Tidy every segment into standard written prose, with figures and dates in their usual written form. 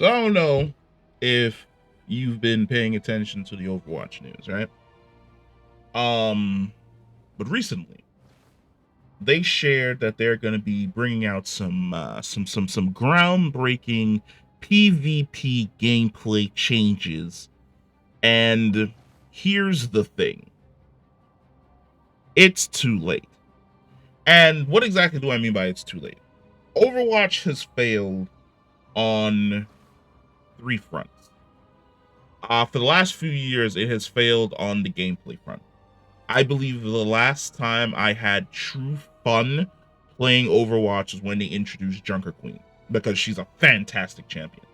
So I don't know if you've been paying attention to the Overwatch news, right? Um, but recently they shared that they're going to be bringing out some groundbreaking PvP gameplay changes. And here's the thing: it's too late. And what exactly do I mean by it's too late? Overwatch has failed on three fronts. For the last few years, it has failed on the gameplay front. I believe the last time I had true fun playing Overwatch is when they introduced Junker Queen, because she's a fantastic champion.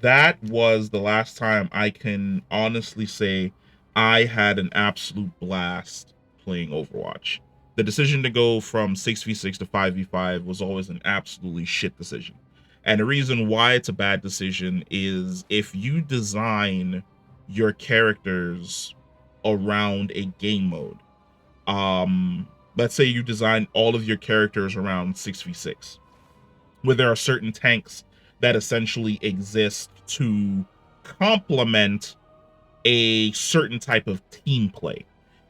That was the last time I can honestly say I had an absolute blast playing Overwatch. The decision to go from 6v6 to 5v5 was always an absolutely shit decision. And the reason why it's a bad decision is if you design your characters around a game mode. Let's say you design all of your characters around 6v6, where there are certain tanks that essentially exist to complement a certain type of team play.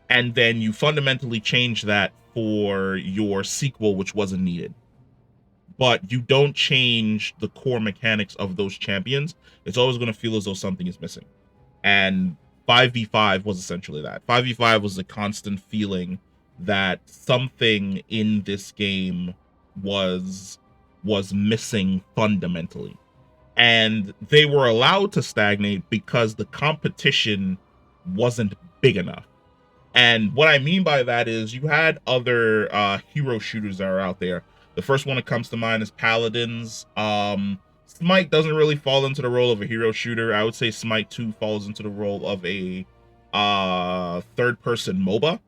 And then you fundamentally change that for your sequel, which wasn't needed. But you don't change the core mechanics of those champions. It's always going to feel as though something is missing. And 5v5 was essentially that. 5v5 was a constant feeling that something in this game was missing fundamentally. And they were allowed to stagnate because the competition wasn't big enough. And what I mean by that is you had other hero shooters that are out there. The first one that comes to mind is Paladins. Smite doesn't really fall into the role of a hero shooter. I would say Smite 2 falls into the role of a third-person MOBA,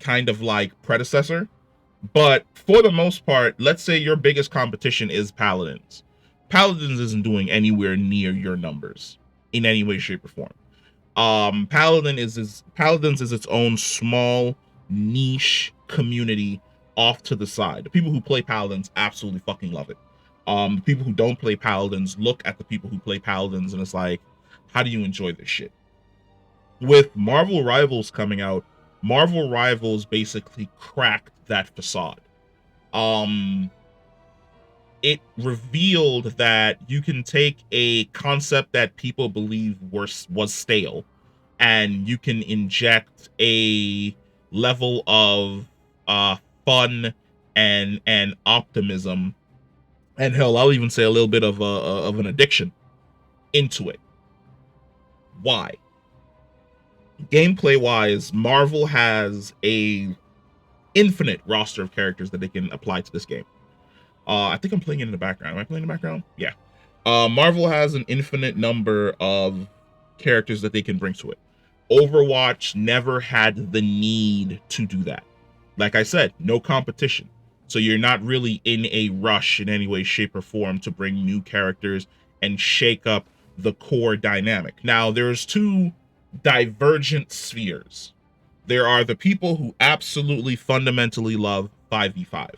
kind of like predecessor. But for the most part, let's say your biggest competition is Paladins. Paladins isn't doing anywhere near your numbers in any way, shape, or form. Paladins is its own small niche community off to the side. The people who play Paladins absolutely fucking love it. The people who don't play Paladins look at the people who play Paladins and it's like, how do you enjoy this shit? With Marvel Rivals coming out, Marvel Rivals basically cracked that facade. Um, it revealed that you can take a concept that people believe was stale, and you can inject a level of uh fun and optimism, and hell, I'll even say a little bit of an addiction into it. Why? Gameplay wise, Marvel has a infinite roster of characters that they can apply to this game. I think I'm playing it in the background. Am I playing in the background? Yeah. Marvel has an infinite number of characters that they can bring to it. Overwatch never had the need to do that. Like I said, no competition. So you're not really in a rush in any way, shape, or form to bring new characters and shake up the core dynamic. Now, there's two divergent spheres. There are the people who absolutely fundamentally love 5v5.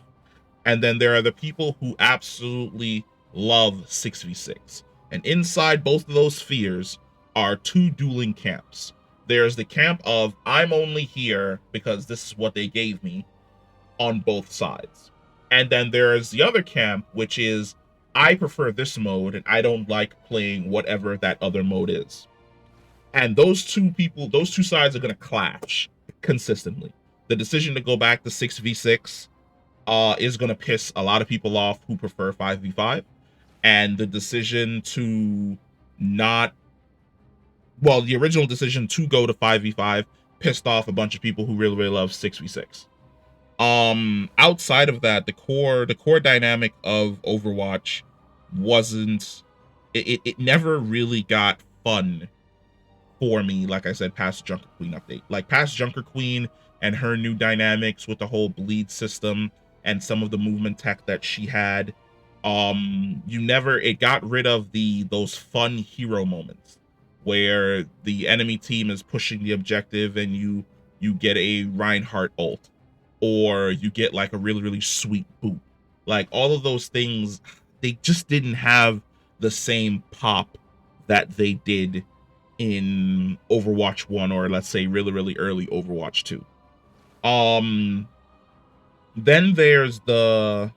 And then there are the people who absolutely love 6v6. And inside both of those spheres are two dueling camps. There's the camp of I'm only here because this is what they gave me on both sides. And then there's the other camp, which is I prefer this mode and I don't like playing whatever that other mode is. And those two sides are going to clash consistently. The decision to go back to 6v6 is going to piss a lot of people off who prefer 5v5, and the decision to not, well, the original decision to go to 5v5 pissed off a bunch of people who really love 6v6. Outside of that, the core dynamic of Overwatch wasn't, it never really got fun for me, like I said, past Junker Queen update. Like past Junker Queen and her new dynamics with the whole bleed system and some of the movement tech that she had. It got rid of those fun hero moments where the enemy team is pushing the objective and you get a Reinhardt ult, or you get like a really, really sweet boot. Like all of those things they just didn't have the same pop that they did in Overwatch 1, or let's say really early Overwatch 2. Then there's the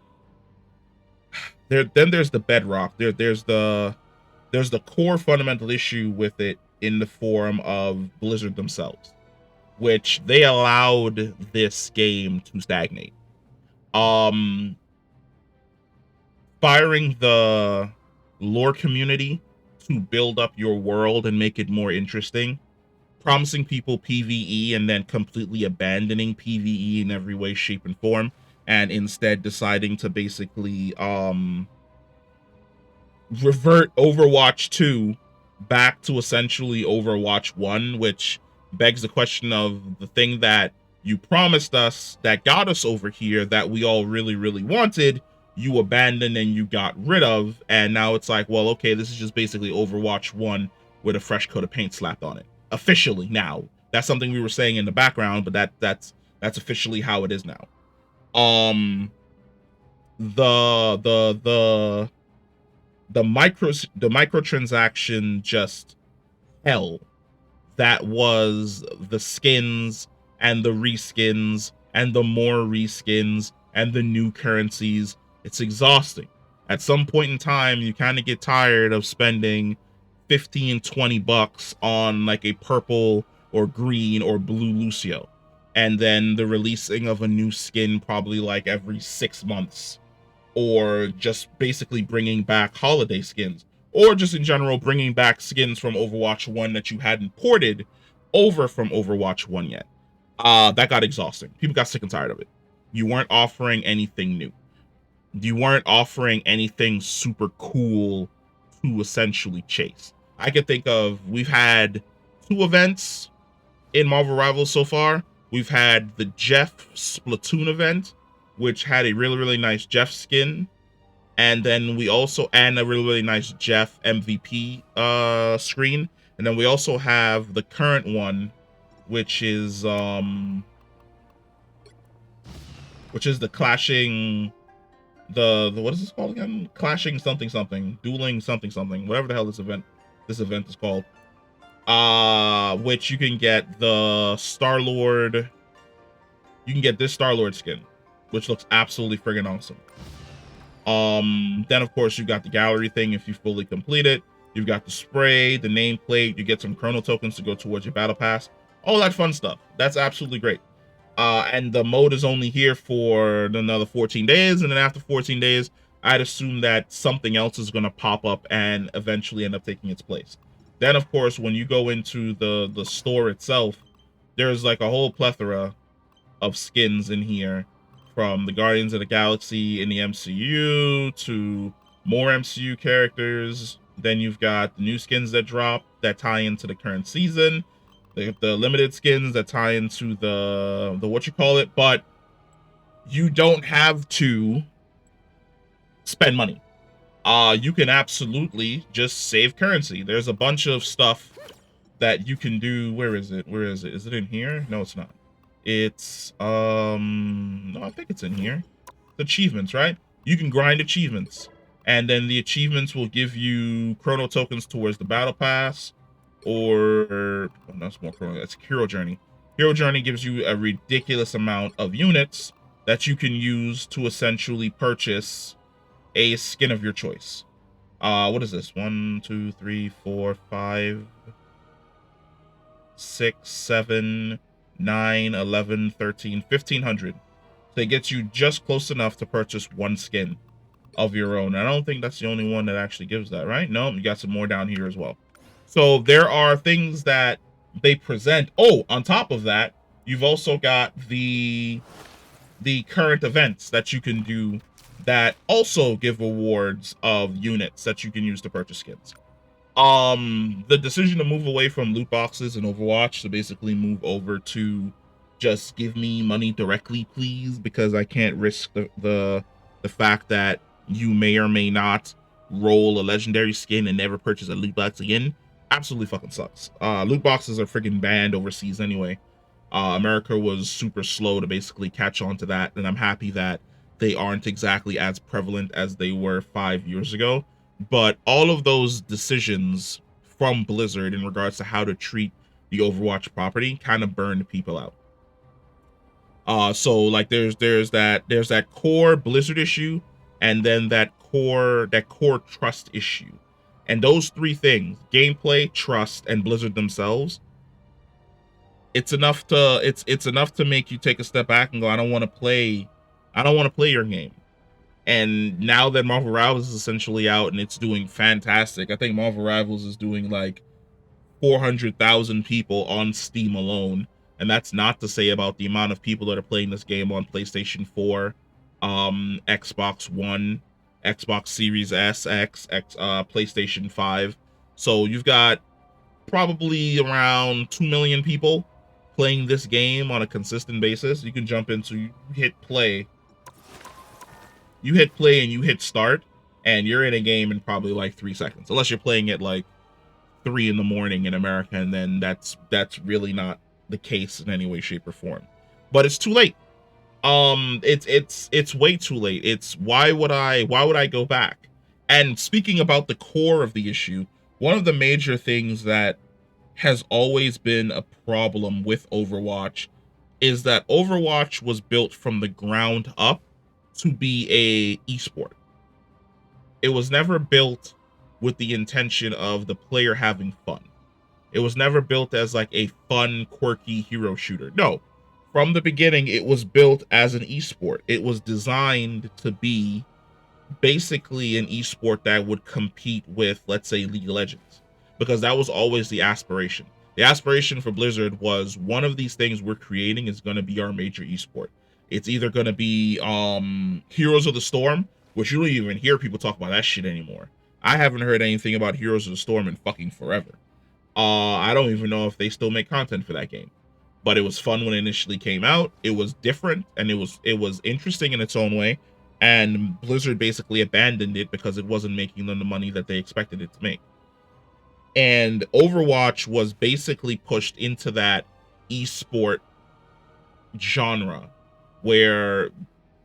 there's the bedrock. There's the core fundamental issue with it in the form of Blizzard themselves, which they allowed this game to stagnate. Um Firing the lore community to build up your world and make it more interesting, promising people PvE and then completely abandoning PvE in every way, shape, and form, and instead deciding to basically revert Overwatch 2 back to essentially Overwatch 1, which begs the question of the thing that you promised us that got us over here that we all really wanted, you abandoned and you got rid of, and now it's like, well, okay, this is just basically Overwatch 1 with a fresh coat of paint slapped on it. Officially now. That's something we were saying in the background, but that's officially how it is now. Um the microtransaction just hell that was the skins and the reskins and the more reskins and the new currencies. It's exhausting. At some point in time, you kind of get tired of spending 15, 20 bucks on like a purple or green or blue Lucio. And then the releasing of a new skin probably like every 6 months, or just basically bringing back holiday skins, or just in general bringing back skins from Overwatch 1 that you hadn't ported over from Overwatch 1 yet. That got exhausting. People got sick and tired of it. You weren't offering anything new. You weren't offering anything super cool to essentially chase. I could think of, we've had 2 events in Marvel Rivals so far. We've had the Jeff Splatoon event, which had a really nice Jeff skin, and then we also and a really nice Jeff MVP screen, and then we also have the current one, which is the clashing, the what is this called again? Clashing something, dueling something, whatever the hell this event is called. Which you can get the Star-Lord. You can get this Star-Lord skin, which looks absolutely friggin' awesome. Then of course you got the gallery thing if you fully complete it. You've got the spray, the nameplate, you get some chrono tokens to go towards your battle pass, all that fun stuff. That's absolutely great. And the mode is only here for another 14 days, and then after 14 days, I'd assume that something else is going to pop up and eventually end up taking its place. Then of course, when you go into the store itself, there's like a whole plethora of skins in here, from the Guardians of the Galaxy in the MCU to more MCU characters. Then you've got the new skins that drop that tie into the current season, the limited skins that tie into the what you call it, but you don't have to spend money. You can absolutely just save currency. There's a bunch of stuff that you can do. Where is it? Is it in here? No, it's not. It's no, I think it's in here. It's achievements, right? You can grind achievements, and then the achievements will give you chrono tokens towards the battle pass, or oh, no, that's more chrono. That's Hero Journey. Hero Journey gives you a ridiculous amount of units that you can use to essentially purchase a skin of your choice. What is this? 1, 2, 3, 4, 5, 6, 7, 9, 11, 13, 1500. So it gets you just close enough to purchase one skin of your own. I don't think that's the only one that actually gives that, right? No, you got some more down here as well. So there are things that they present. Oh, on top of that, you've also got the current events that you can do that also give awards of units that you can use to purchase skins. The decision to move away from loot boxes and Overwatch to basically move over to just give me money directly, please, because I can't risk the fact that you may or may not roll a legendary skin and never purchase a loot box again. Absolutely fucking sucks. Loot boxes are freaking banned overseas anyway. America was super slow to basically catch on to that, and I'm happy that they aren't exactly as prevalent as they were 5 years ago. But all of those decisions from Blizzard in regards to how to treat the Overwatch property kind of burned people out. So like there's that core Blizzard issue, and then that core trust issue, and those three things: gameplay, trust, and Blizzard themselves. It's enough to make you take a step back and go, I don't want to play your game. And now that Marvel Rivals is essentially out and it's doing fantastic, I think Marvel Rivals is doing like 400,000 people on Steam alone. And that's not to say about the amount of people that are playing this game on PlayStation 4, Xbox One, Xbox Series S, PlayStation 5. So you've got probably around 2 million people playing this game on a consistent basis. You can jump into, you hit play and you hit start, and you're in a game in probably like 3 seconds, unless you're playing at like 3 in the morning in America, and then that's really not the case in any way, shape, or form. But it's too late. It's way too late. It's why would I go back? And speaking about the core of the issue, one of the major things that has always been a problem with Overwatch is that Overwatch was built from the ground up to be a esport. It was never built with the intention of the player having fun. It was never built as like a fun, quirky hero shooter. No, from the beginning, it was built as an esport. It was designed to be basically an esport that would compete with, let's say, League of Legends, because that was always the aspiration. The aspiration for Blizzard was, one of these things we're creating is going to be our major esport. It's either going to be Heroes of the Storm, which you don't even hear people talk about that shit anymore. I haven't heard anything about Heroes of the Storm in fucking forever. I don't even know if they still make content for that game. But it was fun when it initially came out. It was different, and it was interesting in its own way. And Blizzard basically abandoned it because it wasn't making them the money that they expected it to make. And Overwatch was basically pushed into that esport genre, where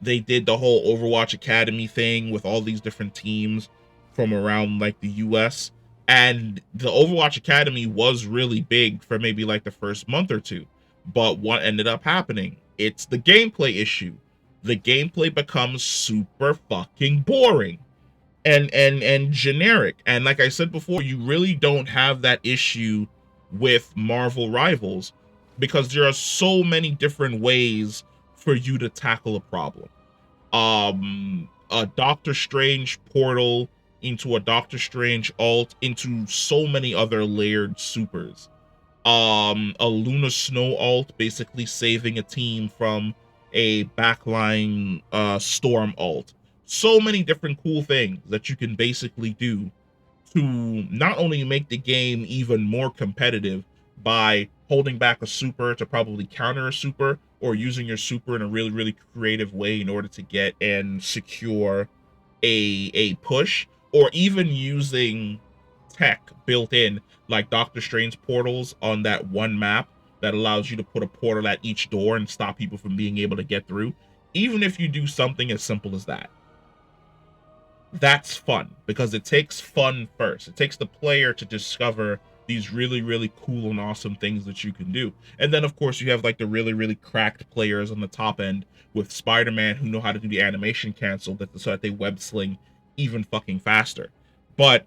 they did the whole Overwatch Academy thing with all these different teams from around like the US. And the Overwatch Academy was really big for maybe like the first month or two. But what ended up happening? It's the gameplay issue. The gameplay becomes super fucking boring and generic. And like I said before, you really don't have that issue with Marvel Rivals, because there are so many different ways for you to tackle a problem. A Doctor Strange portal into a Doctor Strange ult into so many other layered supers. A Luna Snow ult basically saving a team from a backline storm ult. So many different cool things that you can basically do to not only make the game even more competitive by holding back a super to probably counter a super, or using your super in a really, really creative way in order to get and secure a push, or even using tech built in like Doctor Strange portals on that one map that allows you to put a portal at each door and stop people from being able to get through. Even if you do something as simple as that, that's fun, because it takes fun first. It takes the player to discover these really, really cool and awesome things that you can do. And then, of course, you have like the really, really cracked players on the top end with Spider-Man who know how to do the animation cancel so that they web sling even fucking faster. But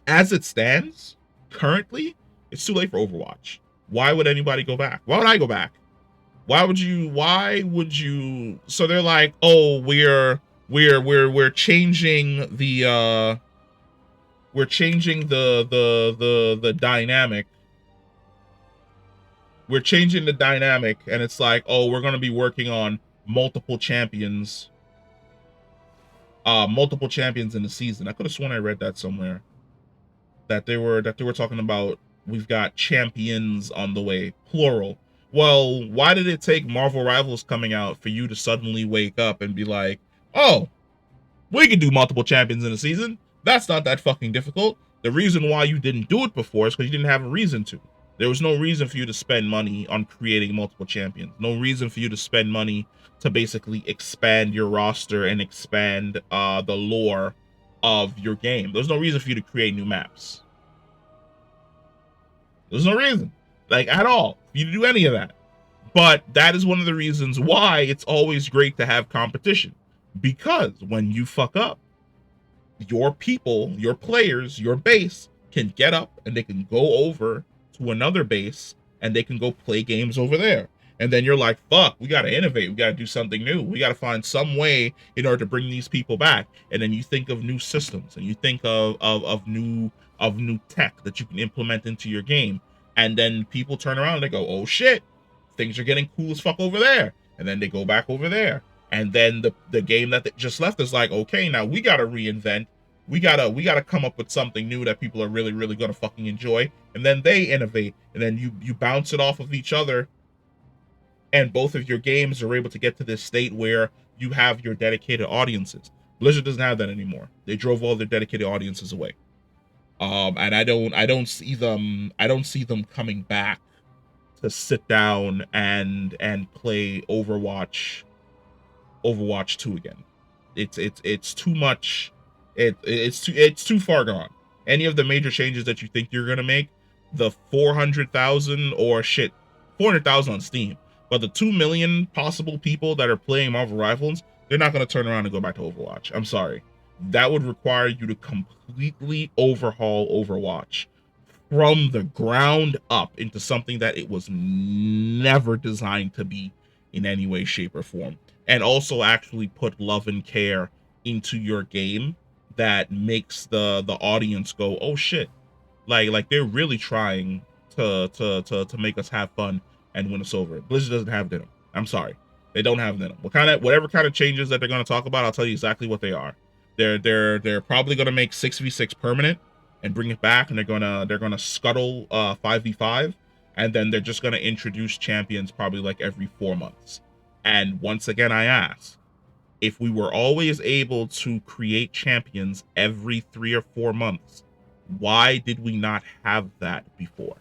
as it stands, currently, it's too late for Overwatch. Why would anybody go back? Why would I go back? Why would you? So they're like, oh, we're changing the the dynamic. We're changing the dynamic, and it's like, oh, we're gonna be working on multiple champions in the season. I could have sworn I read that somewhere, that they were talking about, we've got champions on the way, plural. Well, why did it take Marvel Rivals coming out for you to suddenly wake up and be like, oh, we can do multiple champions in a season? That's not that fucking difficult. The reason why you didn't do it before is because you didn't have a reason to. There was no reason for you to spend money on creating multiple champions. No reason for you to spend money to basically expand your roster and expand the lore of your game. There's no reason for you to create new maps. There's no reason, like, at all, for you to do any of that. But that is one of the reasons why it's always great to have competition. Because when you fuck up, your people, your players, your base can get up and they can go over to another base and they can go play games over there. And then you're like, fuck, we got to innovate. We got to do something new. We got to find some way in order to bring these people back. And then you think of new systems and you think of new tech that you can implement into your game. And then people turn around and they go, oh shit, things are getting cool as fuck over there. And then they go back over there. And then the game that they just left is like, okay, now we gotta reinvent. We gotta come up with something new that people are really, really gonna fucking enjoy. And then they innovate. And then you bounce it off of each other. And both of your games are able to get to this state where you have your dedicated audiences. Blizzard doesn't have that anymore. They drove all their dedicated audiences away. And I don't see them coming back to sit down and play Overwatch 2 again. It's too much. It's too far gone. Any of the major changes that you think you're gonna make, the 400,000 or shit, 400,000 on Steam, but the 2 million possible people that are playing Marvel Rivals, they're not gonna turn around and go back to Overwatch. I'm sorry. That would require you to completely overhaul Overwatch from the ground up into something that it was never designed to be in any way, shape, or form. And also actually put love and care into your game that makes the audience go, oh shit, like they're really trying to make us have fun and win us over. Blizzard doesn't have it in them. I'm sorry, they don't have it in them. Whatever kind of changes that they're going to talk about, I'll tell you exactly what they are. They're probably going to make 6v6 permanent and bring it back, and they're gonna scuttle 5v5, and then they're just gonna introduce champions probably like every 4 months. And once again, I ask, if we were always able to create champions every 3 or 4 months, why did we not have that before?